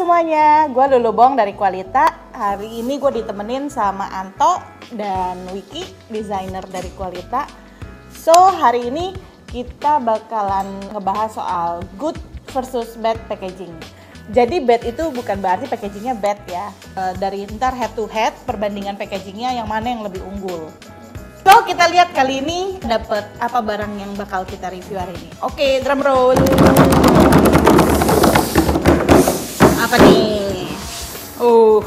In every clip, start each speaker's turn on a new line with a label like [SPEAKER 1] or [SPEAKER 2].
[SPEAKER 1] semuanya, gue Lulu Bong dari Qualita. Hari ini gue ditemenin sama Anto dan Wiki, desainer dari Qualita. So, hari ini kita bakalan ngebahas soal good versus bad packaging. Jadi bad itu bukan berarti packagingnya bad ya. Dari ntar head to head, perbandingan packagingnya yang mana yang lebih unggul. So, kita lihat kali ini dapat apa barang yang bakal kita review hari ini. Oke, drum roll. Apa nih?
[SPEAKER 2] Wow.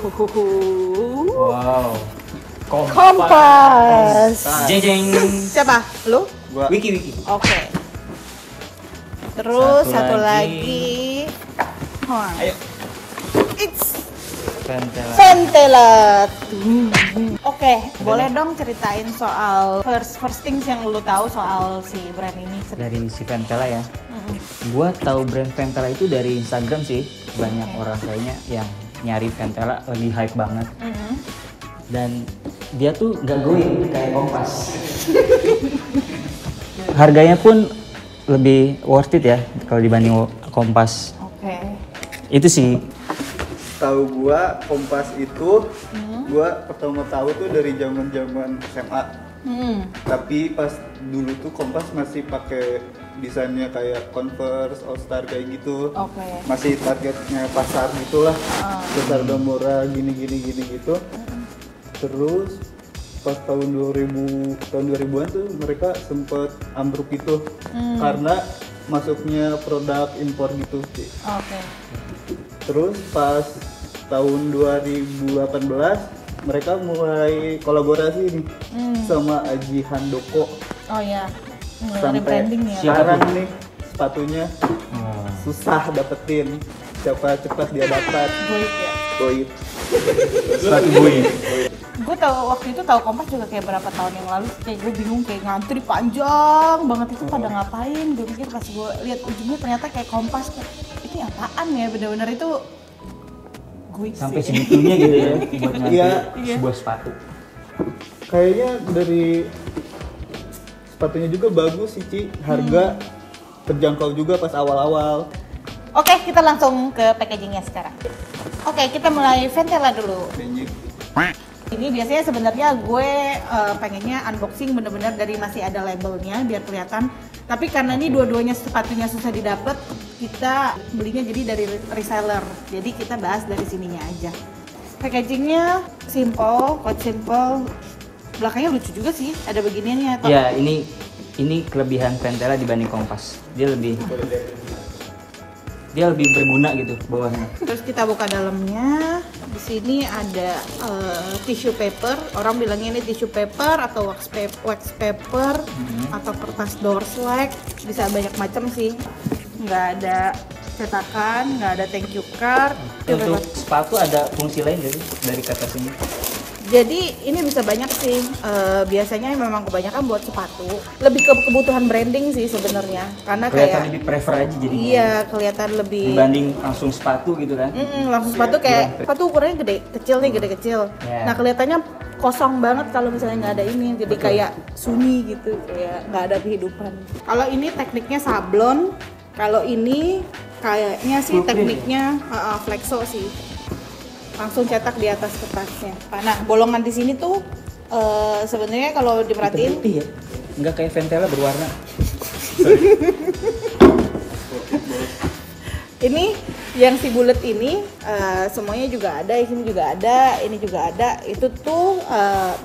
[SPEAKER 1] Kompas.
[SPEAKER 2] Jeng.
[SPEAKER 1] Siapa? Lu?
[SPEAKER 2] Gua. Wiki.
[SPEAKER 1] Oke. Terus satu lagi.
[SPEAKER 2] Ayo.
[SPEAKER 1] It's
[SPEAKER 2] Ventela.
[SPEAKER 1] Ventelat. Oke, boleh dong ceritain soal first things yang lu tahu soal si brand ini?
[SPEAKER 2] Dari si Ventela ya. Gua tahu brand Ventela itu dari Instagram sih. Banyak orang kayaknya yang nyari Ventela lagi hype banget. Dan dia tuh nggak going kayak Kompas. Harganya pun lebih worth it ya kalau dibanding Kompas.
[SPEAKER 1] Oke.
[SPEAKER 2] Itu sih.
[SPEAKER 3] Tahu gua Kompas itu gua pertama tahu tuh dari zaman SMA. Tapi pas dulu tuh Kompas masih pakai desainnya kayak Converse, All Star kayak gitu.
[SPEAKER 1] Oke.
[SPEAKER 3] Masih targetnya pasar gitulah. Pasar udah murah gini gitu. Terus pas tahun 2000-an tuh mereka sempet ambruk gitu. Karena masuknya produk impor gitu sih.
[SPEAKER 1] Oke.
[SPEAKER 3] Terus pas tahun 2018 mereka mulai kolaborasi nih sama Aji Handoko.
[SPEAKER 1] Oh ya. Mulai
[SPEAKER 3] Sampai
[SPEAKER 1] rebranding ya.
[SPEAKER 3] sekarang nih sepatunya susah dapetin. Siapa cepat dia dapat.
[SPEAKER 1] Goib ya.
[SPEAKER 3] Goib.
[SPEAKER 2] Sepatu gue.
[SPEAKER 1] Gue waktu itu tahu Kompas juga kayak berapa tahun yang lalu, kayak gue bingung, kayak ngantri panjang banget itu pada ngapain. Gue pikir pas gue lihat ujungnya ternyata kayak Kompas, kayak ini apaan ya, bener-bener itu gue
[SPEAKER 2] Sampai segitunya gitu ya buat nyari
[SPEAKER 3] Iya.
[SPEAKER 2] sebuah sepatu.
[SPEAKER 3] Kayaknya dari sepatunya juga bagus sih Ci. Harga terjangkau juga pas awal-awal.
[SPEAKER 1] Oke, kita langsung ke packagingnya sekarang. Oke, kita mulai Ventela dulu. Ini biasanya sebenarnya gue pengennya unboxing bener-bener dari masih ada labelnya biar kelihatan. Tapi karena ini dua-duanya sepatunya susah didapat, kita belinya jadi dari reseller. Jadi kita bahas dari sininya aja. Packagingnya simple, quite simple. Belakangnya lucu juga sih, ada beginiannya.
[SPEAKER 2] Ya, ini kelebihan Ventela dibanding Kompas. Dia lebih berguna gitu bawahnya.
[SPEAKER 1] Terus kita buka dalamnya. Di sini ada tissue paper. Orang bilangnya ini tissue paper atau wax paper atau kertas door slack. Bisa banyak macam sih. Nggak ada cetakan, nggak ada thank you card.
[SPEAKER 2] Untuk sepatu ada fungsi lain dari kertas ini?
[SPEAKER 1] Jadi ini bisa banyak sih. Biasanya memang kebanyakan buat sepatu. Lebih ke kebutuhan branding sih sebenarnya. Karena
[SPEAKER 2] Kelihatan
[SPEAKER 1] kayak
[SPEAKER 2] lebih prefer aja jadi.
[SPEAKER 1] iya, kelihatan lebih
[SPEAKER 2] Dibanding langsung sepatu gitu kan.
[SPEAKER 1] langsung sepatu kayak sepatu ukurannya kecil.
[SPEAKER 2] Yeah.
[SPEAKER 1] Nah kelihatannya kosong banget kalau misalnya nggak ada ini, jadi kayak sunyi gitu, kayak nggak ada kehidupan. Kalau ini tekniknya sablon, kalau ini kayaknya sih tekniknya flexo sih, langsung cetak di atas kertasnya. Nah bolongan di sini tuh sebenarnya kalau diperhatiin
[SPEAKER 2] Putih ya, nggak kayak Ventela berwarna.
[SPEAKER 1] ini yang si bulat ini semuanya juga ada, ini juga ada, ini juga ada. Itu tuh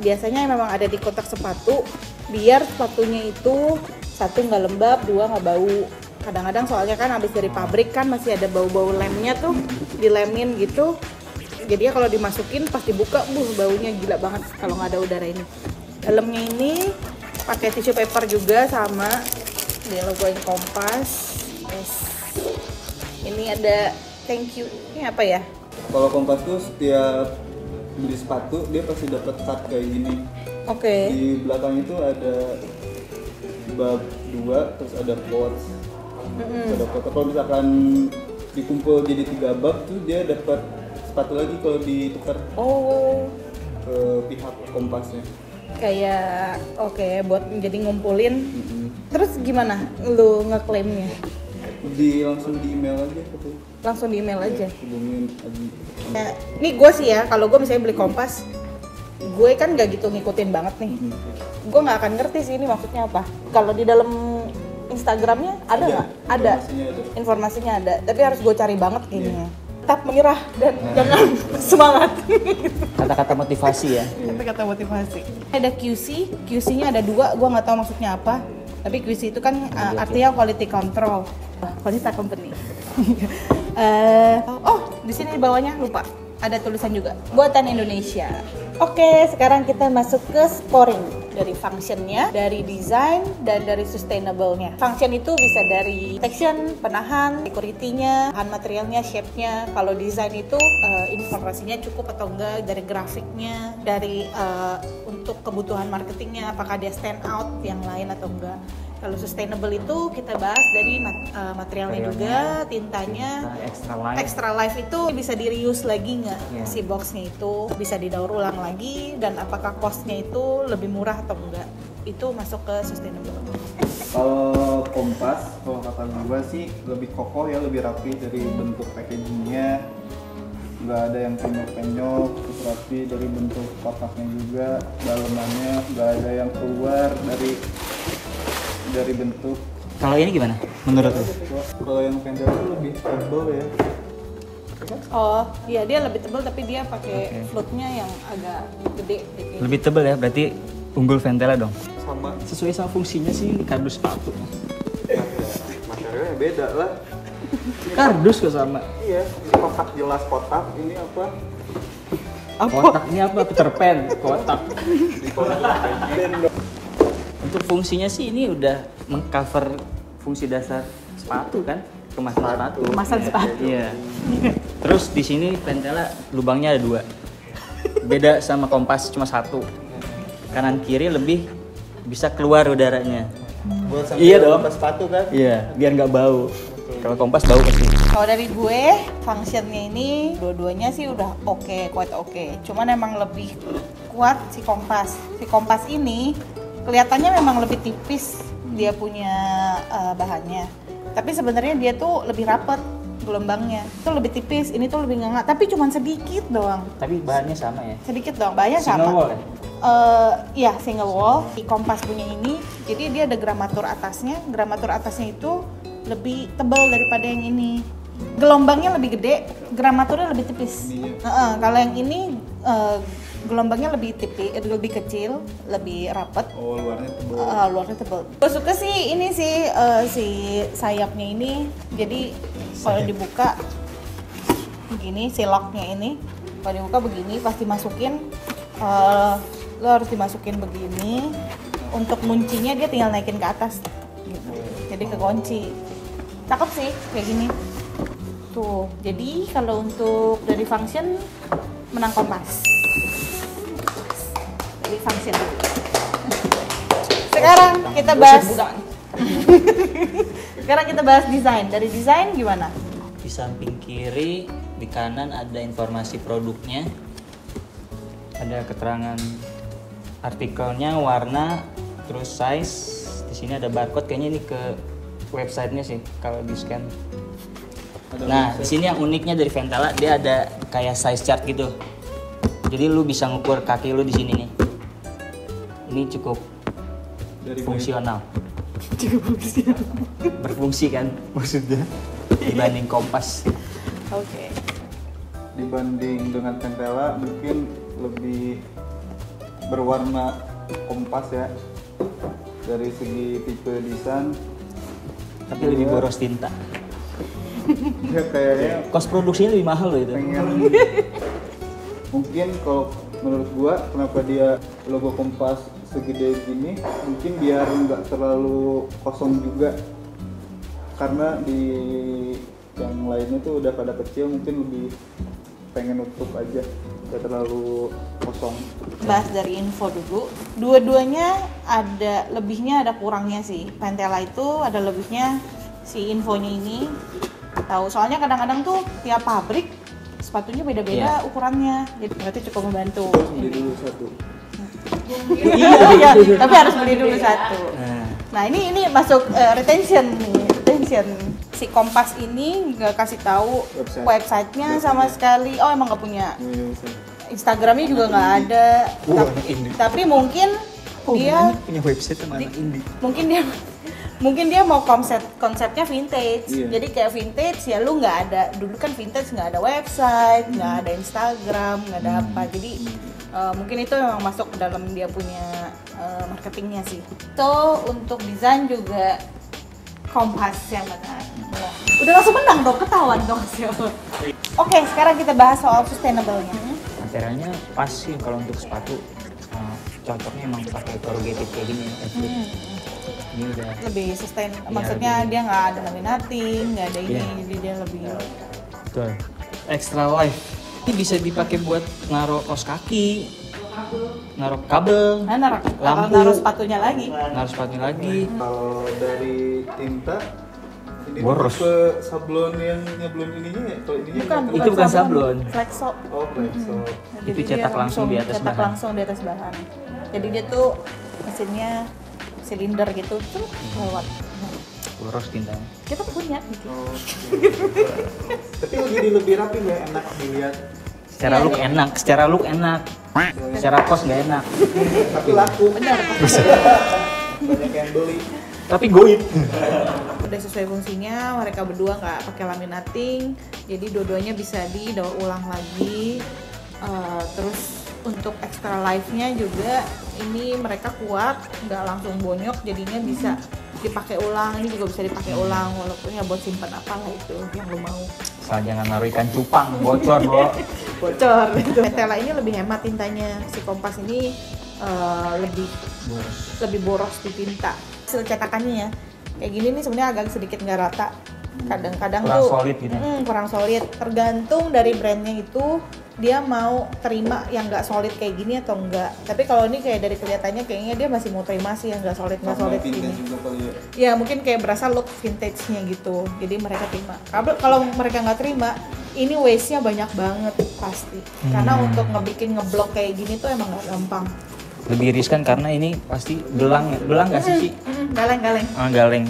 [SPEAKER 1] biasanya memang ada di kotak sepatu biar sepatunya itu satu nggak lembab, dua nggak bau. Kadang-kadang soalnya kan habis dari pabrik kan masih ada bau-bau lemnya tuh, dilemin gitu. Jadi kalau dimasukin pas dibuka, baunya gila banget kalau nggak ada udara ini. Dalamnya ini pakai tissue paper juga sama, di logoin Kompas. Yes. Ini ada thank you. Ini apa ya?
[SPEAKER 3] Kalau Kompas tuh setiap beli sepatu dia pasti dapat card kayak gini.
[SPEAKER 1] Oke.
[SPEAKER 3] Di belakang itu ada bab 2, terus ada quotes. Ada quotes. Kalau misalkan dikumpul jadi 3 bab tuh dia dapat sepatu lagi kalau ditukar ke pihak Kompasnya.
[SPEAKER 1] Kayak oke, buat jadi ngumpulin. Terus gimana lu ngeklaimnya?
[SPEAKER 3] langsung di email aja gitu.
[SPEAKER 1] Langsung di email aja.
[SPEAKER 3] Hubungin aja.
[SPEAKER 1] Nah, ini gue sih ya, kalau gue misalnya beli kompas, gue kan nggak gitu ngikutin banget nih. Gue nggak akan ngerti sih ini maksudnya apa. Kalau di dalam Instagramnya ada nggak? Ada. Informasinya ada. Tapi harus gue cari banget kayaknya. Tetap menyerah dan jangan semangat.
[SPEAKER 2] Kata-kata motivasi ya.
[SPEAKER 1] Kata-kata motivasi. Ada QC, QC-nya ada 2, gue nggak tahu maksudnya apa. Tapi QC itu kan artinya quality control, quality company. Di sini di bawahnya lupa. Ada tulisan juga, buatan Indonesia. Oke, sekarang kita masuk ke scoring. Dari functionnya, dari desain, dan dari sustainable-nya. Function itu bisa dari protection, penahan, security-nya, bahan materialnya, shape-nya. Kalau desain itu informasinya cukup atau enggak, dari grafiknya, dari untuk kebutuhan marketingnya, apakah dia stand out yang lain atau enggak. Kalau sustainable itu kita bahas dari materialnya juga, tintanya, extra life itu bisa di reuse lagi nggak si boxnya itu, bisa didaur ulang lagi, dan apakah costnya itu lebih murah atau enggak, itu masuk ke sustainable.
[SPEAKER 3] Kalau kompas, kalau kata gue sih lebih kokoh ya, lebih rapi dari bentuk packagingnya, nggak ada yang penyok-penyok, terus rapi dari bentuk kotaknya juga, dalamannya nggak ada yang keluar dari bentuk.
[SPEAKER 2] Kalau ini gimana menurut lu?
[SPEAKER 3] Kalau yang pendek itu lebih tebal ya.
[SPEAKER 1] Oh iya, dia lebih tebal tapi dia pakai floatnya yang agak gede.
[SPEAKER 2] Lebih tebal ya, berarti unggul Ventela dong.
[SPEAKER 3] Sama
[SPEAKER 2] Sesuai sama fungsinya sih ini kardus sepatu.
[SPEAKER 3] materialnya beda lah.
[SPEAKER 2] Kardus kok sama.
[SPEAKER 3] Iya, kotak jelas kotak, ini apa?
[SPEAKER 2] Kotak ini apa? Peter Pan, kotak. Untuk fungsinya sih ini udah mengcover fungsi dasar sepatu kan, kemasan sepatu.
[SPEAKER 1] Kemasan sepatu.
[SPEAKER 2] Iya. Terus di sini Ventela lubangnya ada 2. Beda sama kompas cuma 1. Kanan kiri lebih bisa keluar udaranya.
[SPEAKER 3] Buat
[SPEAKER 2] Iya dong.
[SPEAKER 3] sepatu kan?
[SPEAKER 2] Iya, biar nggak bau. Kalau kompas bau pasti.
[SPEAKER 1] Kalau dari gue, functionnya ini dua-duanya sih udah quite oke. Cuman emang lebih kuat si kompas. Si kompas ini kelihatannya memang lebih tipis dia punya bahannya. Tapi sebenarnya dia tuh lebih rapet gelombangnya. Itu lebih tipis, ini tuh lebih ngangat. Tapi cuman sedikit doang.
[SPEAKER 2] Tapi bahannya sama ya.
[SPEAKER 1] Sedikit doang, bahannya sama.
[SPEAKER 2] Single wall kan?
[SPEAKER 1] Iya, single wall. Di kompas punya ini, jadi dia ada gramatur atasnya. Gramatur atasnya itu lebih tebal daripada yang ini. Gelombangnya lebih gede, gramaturnya lebih tipis. Kalau yang ini gelombangnya lebih tipis, lebih kecil, lebih rapet.
[SPEAKER 3] Oh, luarnya tebal.
[SPEAKER 1] Luarnya tebal. Gue suka sih ini sih si sayapnya ini. Jadi kalau dibuka begini, si locknya ini, kalau dibuka begini, pas dimasukin lo harus dimasukin begini. Untuk kuncinya dia tinggal naikin ke atas, gitu. Jadi kekunci. Cakep sih kayak gini. Tuh. Jadi kalau untuk dari function menang kompas. Dari function. Sekarang kita bahas. Sekarang kita bahas desain. Dari desain gimana?
[SPEAKER 2] Di samping kiri, di kanan ada informasi produknya. Ada keterangan artikelnya, warna, terus size. Di sini ada barcode, kayaknya ini ke websitenya sih kalau di scan. Nah, di sini yang uniknya dari Ventela, dia ada kayak size chart gitu. Jadi lu bisa ngukur kaki lu di sini nih. Ini cukup fungsional. Berfungsi kan maksudnya dibanding kompas.
[SPEAKER 1] Oke.
[SPEAKER 3] Dibanding dengan Ventela mungkin lebih berwarna kompas ya. Dari segi tipe desain,
[SPEAKER 2] Tapi lebih boros tinta.
[SPEAKER 3] dia kayaknya
[SPEAKER 2] Kos produksinya lebih mahal loh itu.
[SPEAKER 3] pengen mungkin kalau menurut gua kenapa dia logo kompas segede gini, mungkin biar nggak terlalu kosong juga, karena di yang lainnya tuh udah pada kecil, mungkin lebih pengen nutup aja, nggak terlalu kosong.
[SPEAKER 1] Bahas dari info dulu. Dua-duanya ada lebihnya, ada kurangnya sih. Ventela itu ada lebihnya si infonya ini. Tahu, soalnya kadang-kadang tuh tiap pabrik sepatunya beda-beda ukurannya. Jadi berarti cukup membantu.
[SPEAKER 3] Beli dulu satu.
[SPEAKER 1] Iya, tapi harus beli dulu satu. Nah, ini masuk retention nih, retention. si Kompas ini nggak kasih tahu websitenya
[SPEAKER 3] Nggak
[SPEAKER 1] sama
[SPEAKER 3] punya.
[SPEAKER 1] sekali. Oh emang nggak punya.
[SPEAKER 3] Iya, bisa.
[SPEAKER 1] Instagramnya juga nggak ada.
[SPEAKER 2] anak indie.
[SPEAKER 1] Tapi mungkin dia
[SPEAKER 2] punya website sama anak indie.
[SPEAKER 1] mungkin dia mau konsepnya vintage.
[SPEAKER 3] Iya.
[SPEAKER 1] Jadi kayak vintage ya lu nggak ada, dulu kan vintage nggak ada website, nggak ada Instagram, nggak ada apa. Jadi mungkin itu memang masuk ke dalam dia punya marketingnya sih. So untuk desain juga Kompas yang benar. Udah langsung menang dong, ketahuan dong siapa. Oke, sekarang kita bahas soal sustainable-nya.
[SPEAKER 2] Materialnya pas sih kalau untuk sepatu. Cocoknya emang pakai corrugated kayak gini ya. Ini udah
[SPEAKER 1] Lebih sustain,
[SPEAKER 2] Iya,
[SPEAKER 1] maksudnya
[SPEAKER 2] lebih-
[SPEAKER 1] dia nggak ada laminating, nggak ada ini,
[SPEAKER 2] Iya.
[SPEAKER 1] jadi dia lebih.
[SPEAKER 2] betul. Extra life. Ini bisa dipakai buat naruh kaos kaki, naruh kabel,
[SPEAKER 1] Nah,
[SPEAKER 2] lampu,
[SPEAKER 1] naruh sepatunya lagi.
[SPEAKER 2] naruh sepatu lagi.
[SPEAKER 3] Kalau dari tinta ini
[SPEAKER 2] Boros.
[SPEAKER 3] ke sablon yang nyablon ininya ya? Kalau ininya
[SPEAKER 1] Bukan,
[SPEAKER 3] nggak
[SPEAKER 2] Itu bukan sablon.
[SPEAKER 1] Flexo.
[SPEAKER 3] Oh, flexo.
[SPEAKER 1] Jadi
[SPEAKER 2] Itu cetak
[SPEAKER 1] dia
[SPEAKER 2] langsung di atas
[SPEAKER 1] cetak
[SPEAKER 2] bahan.
[SPEAKER 1] langsung di atas bahan. Jadi dia tuh mesinnya silinder gitu tuh lewat.
[SPEAKER 2] Boros tintanya.
[SPEAKER 1] Kita punya gitu.
[SPEAKER 3] Oh, tapi jadi lebih rapi nggak, enak dilihat.
[SPEAKER 2] Secara
[SPEAKER 1] Iya,
[SPEAKER 2] look
[SPEAKER 1] iya.
[SPEAKER 2] enak, secara look enak. Secara kos nggak enak.
[SPEAKER 3] Tapi laku.
[SPEAKER 1] Benar.
[SPEAKER 3] Banyak yang beli.
[SPEAKER 2] Tapi goib.
[SPEAKER 1] Udah sesuai fungsinya, mereka berdua nggak pakai laminating, jadi dua-duanya bisa didaur ulang lagi. Terus untuk extra life-nya juga ini mereka kuat, nggak langsung bonyok, jadinya bisa dipakai ulang. Ini juga bisa dipakai ulang, walaupun ya buat simpan apalah itu yang lo mau.
[SPEAKER 2] Asal jangan naruh ikan cupang, bocor bro.
[SPEAKER 1] Bocor. Pentela ini lebih hemat tintanya, si Kompas ini lebih boros di tinta. Hasil cetakannya ya, kayak gini nih sebenarnya agak sedikit nggak rata. Kadang-kadang
[SPEAKER 2] Kurang
[SPEAKER 1] tuh
[SPEAKER 2] solid gitu.
[SPEAKER 1] kurang solid. Tergantung dari brandnya itu dia mau terima yang nggak solid kayak gini atau enggak. Tapi kalau ini kayak dari kelihatannya kayaknya dia masih mau terima sih yang nggak solid
[SPEAKER 3] Vintage
[SPEAKER 1] gini.
[SPEAKER 3] juga kali ya.
[SPEAKER 1] Ya mungkin kayak berasa look vintage-nya gitu. Jadi mereka terima. Kalau mereka nggak terima, ini waste-nya banyak banget pasti. Karena untuk ngebikin ngeblok kayak gini tuh emang nggak gampang.
[SPEAKER 2] Lebih riskan karena ini pasti belang nggak sih Ci?
[SPEAKER 1] Galeng-galeng.
[SPEAKER 2] Galeng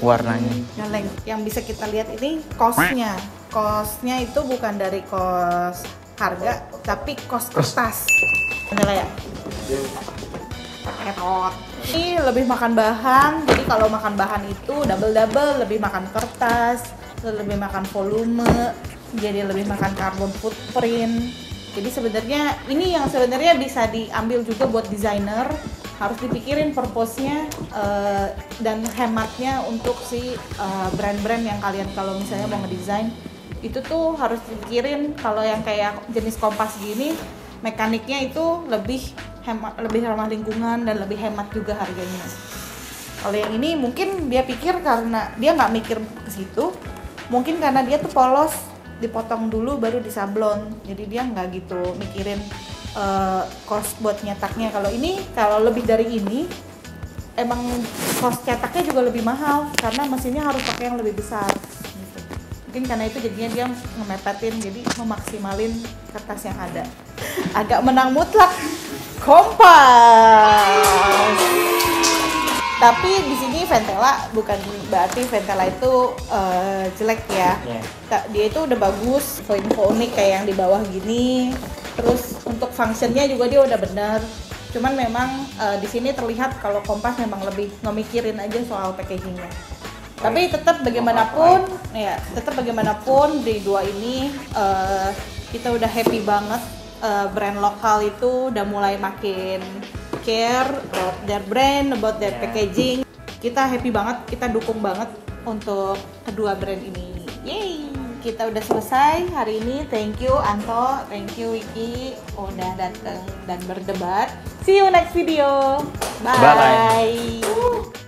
[SPEAKER 2] warnanya.
[SPEAKER 1] Galeng. Yang bisa kita lihat ini cost-nya. Cost-nya itu bukan dari cost harga, tapi cost kertas. Bener ya? Pakai pot. Ini lebih makan bahan, jadi kalau makan bahan itu double-double, lebih makan kertas, lebih makan volume, jadi lebih makan carbon footprint. Jadi sebenarnya ini yang sebenarnya bisa diambil juga buat desainer, harus dipikirin purpose-nya dan hematnya untuk si brand-brand yang kalian kalau misalnya mau ngedesain itu tuh harus dipikirin. Kalau yang kayak jenis Kompas gini mekaniknya itu lebih ramah lingkungan dan lebih hemat juga harganya. Kalau yang ini mungkin dia pikir karena dia nggak mikir ke situ, mungkin karena dia tuh polos, dipotong dulu baru disablon, jadi dia nggak gitu mikirin cost buat nyetaknya. Kalau ini kalau lebih dari ini emang cost cetaknya juga lebih mahal karena mesinnya harus pakai yang lebih besar gitu. Mungkin karena itu jadinya dia ngemepetin, jadi memaksimalin kertas yang ada. Agak menang mutlak Kompas. Tapi di sini Ventela bukan berarti Ventela itu jelek ya. Dia itu udah bagus, info unik kayak yang di bawah gini. Terus untuk functionnya juga dia udah bener. Cuman memang di sini terlihat kalau Kompas memang lebih ngemikirin aja soal packagingnya. Tapi tetap bagaimanapun, ya tetap bagaimanapun di dua ini kita udah happy banget. Brand lokal itu udah mulai makin care about their brand, about their packaging. Kita happy banget, kita dukung banget untuk kedua brand ini. Yeay, kita udah selesai hari ini. Thank you Anto, thank you Wiki udah datang dan berdebat. See you next video. Bye.
[SPEAKER 2] Bye.